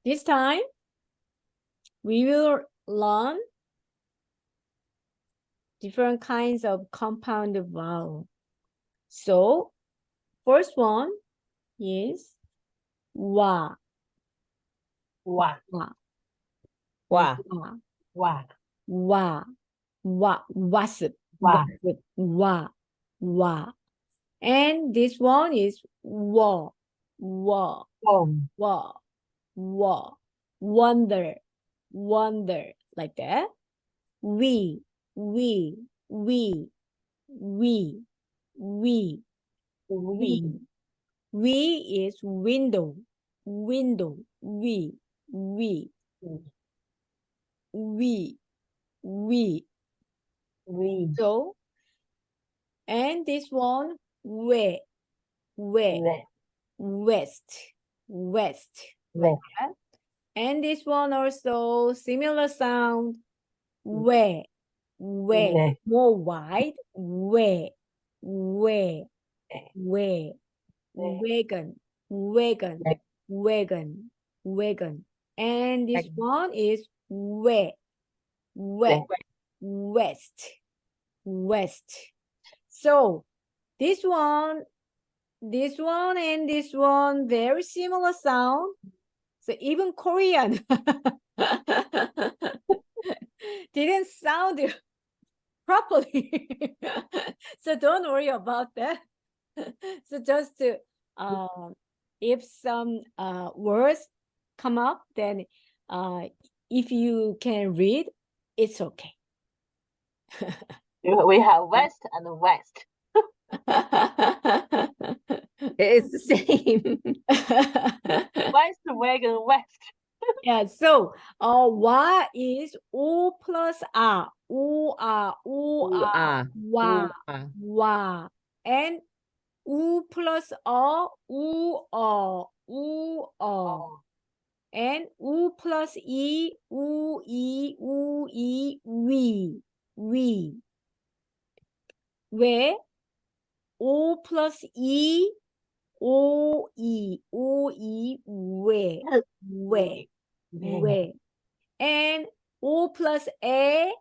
This time, we will learn different kinds of compound vowel. So, first one is wa. Wa. Wa. Wa. Wa. Wa. Wa. Wa. Wasp. Wa. Wasp. Wa. Wa. And this one is wa. Wa. Wom. Wa. Wa. Wonder. Wonder. Like that. We. We. We. We. We. We. We is window. Window. We. We. We. We. We. So, and this one, we. We. Le. West. West. Le. Like that. And this one also similar sound. We. We. Le. More wide. We. We. We. Wagon. Wagon. Le. Wagon. Wagon. And this one is we. We. West. West. So this one and this one, very similar sound. So even Korean didn't sound properly. So don't worry about that. So just to, if some words come up, then if you can read, it's okay. We have west and west. It's the same. West, wagon, west. Yeah, so Y is O plus R. O R, O R, wa, wa. And U plus O, U, O, U, O. And U plus E, U, E, U, E, we. Where O plus E, O, E, O, E, where. Where. And O plus A,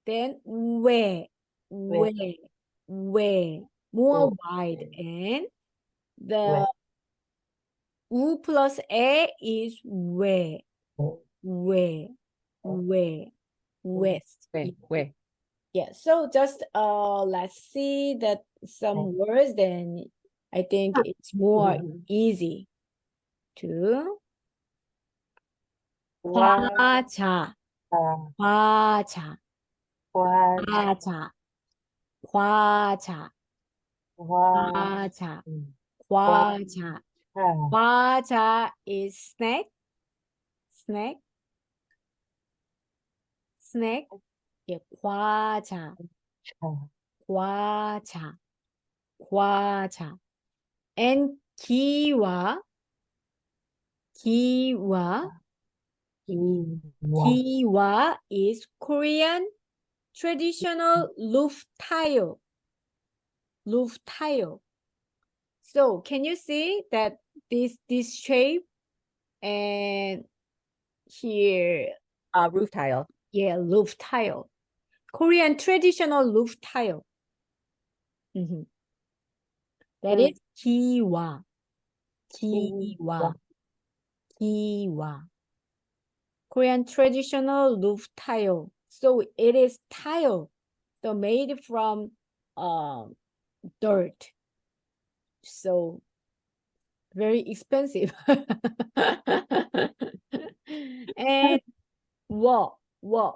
then where. More wide. And the U plus A is where. West. Where. Yeah, so just let's see that some words, then I think it's more easy to 화자, 화자, 화자, 화자, 화자, 화자. 화자 is snack. Yeah, 화자. And kiwa is Korean traditional roof tile. So can you see that this shape and here Roof tile. Yeah, roof tile. Korean traditional roof tile. That is kiwa. Korean traditional roof tile. So it is tile, so made from dirt. So very expensive. And Washington.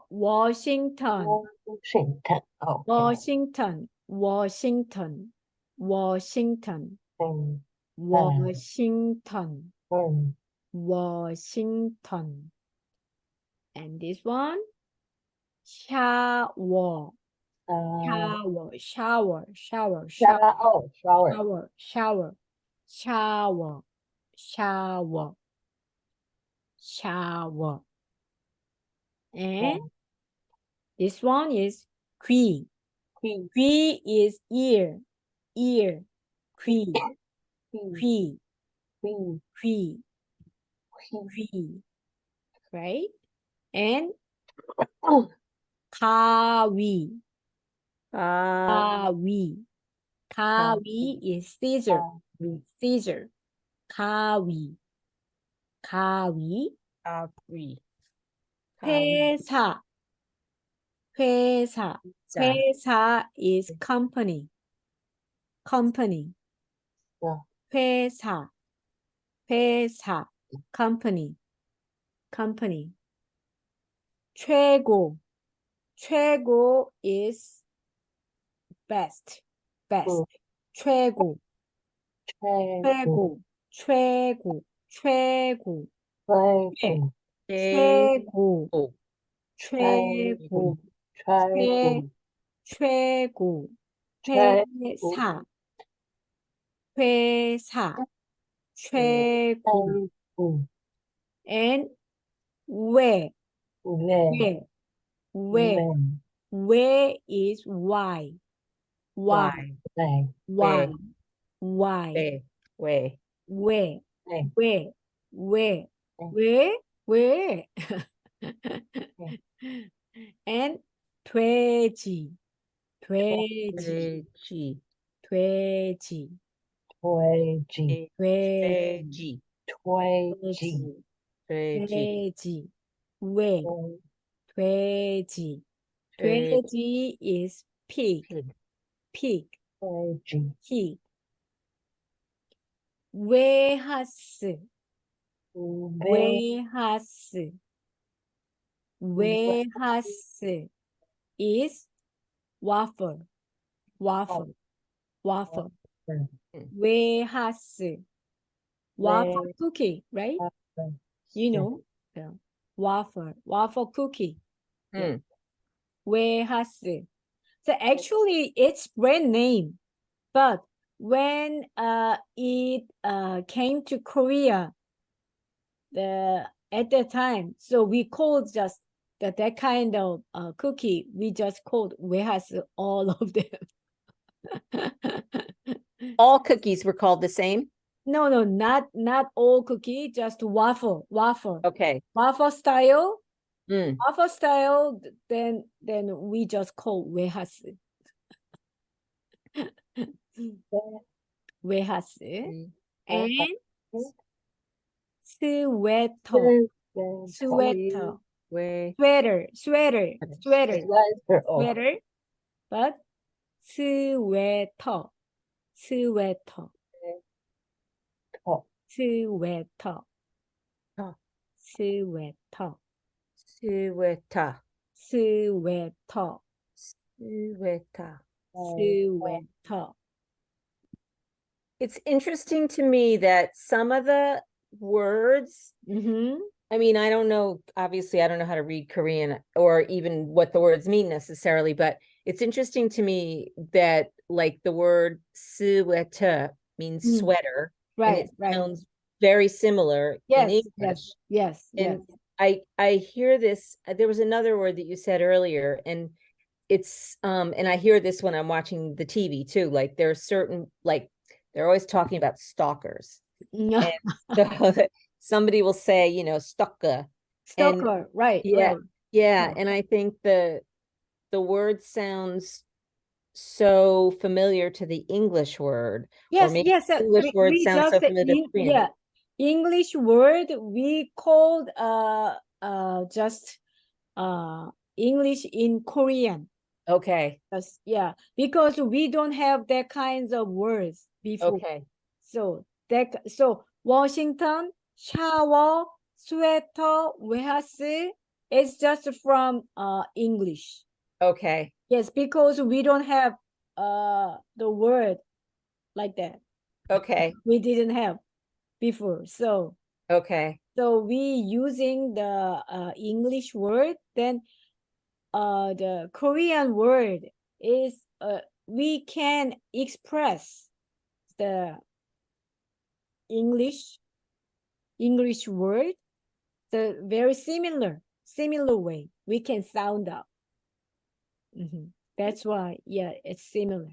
And this one, shower. And this one is 귀. 귀 is ear. 귀. right? And Oh, kawi. Ah, Kawi. Kawi is Caesar. Caesar. Kawi. Kawi. kawi. 회사. 회사. Za. 회사 is company. Company. yeah. 회사. 회사. Company. Company. 최고. 최고 is best. Best. 최고. 최고. 최고. 최고. Triangle. 최고. Oh, 최고. Triangle. 최고. Triangle. 회사. 회사. 최고. Triangle. And where. Where? Where. Man. Where is why. Why. why? Where? Why. Way. Where. Where? Where. Where. Where? Where. And 돼지. 돼지. G. 돼지. Twaggy. 돼지. Twaggy. 돼지. 왜. 돼지. 돼지 is pig. Pig. Twaggy. Pig. 웨하스. 웨하스. 웨하스 is waffle. Waffle. Waffle. 웨하스. Waffle cookie, right? You know. Yeah. Waffle cookie. Yeah. 웨하스. So actually it's brand name, but when it came to Korea, at that time, so we called just that kind of cookie. We just called 웨하스 all of them. All cookies were called the same? No, not all cookie, just waffle. Okay. Waffle style. Mm. Waffle style. Then we just call 웨하스. 웨하스. And sweater. Sweater. Way. Sweater. Oh. Sweater. But sweater. Sweater. Oh. Sweater. Oh. Sweater. Sweater. Sweater. Sweater. Sweater. It's interesting to me that some of the words, I mean, I don't know, obviously, I don't know how to read Korean or even what the words mean necessarily, but it's interesting to me that like the word sweater means sweater. Right, and it sounds very similar in English. Yes. And I hear this, there was another word that you said earlier, and it's and I hear this when I'm watching the TV too. Like there's certain, like they're always talking about stalkers. And so somebody will say, you know, stalker. Stalker, right. Yeah. And I think the word sounds so familiar to the English word. Yes, or maybe yes. English word sounds so familiar to Korean. Yeah, English word we called just English in Korean. Okay. Yeah, because we don't have that kinds of words before. Okay. So Washington, shower, sweater, 웨하스 is just from English. Okay. Yes, because we don't have the word like that. Okay. We didn't have before. So Okay. so we using the English word, then the Korean word is we can express the English word the very similar way we can sound out. That's why, yeah, it's similar.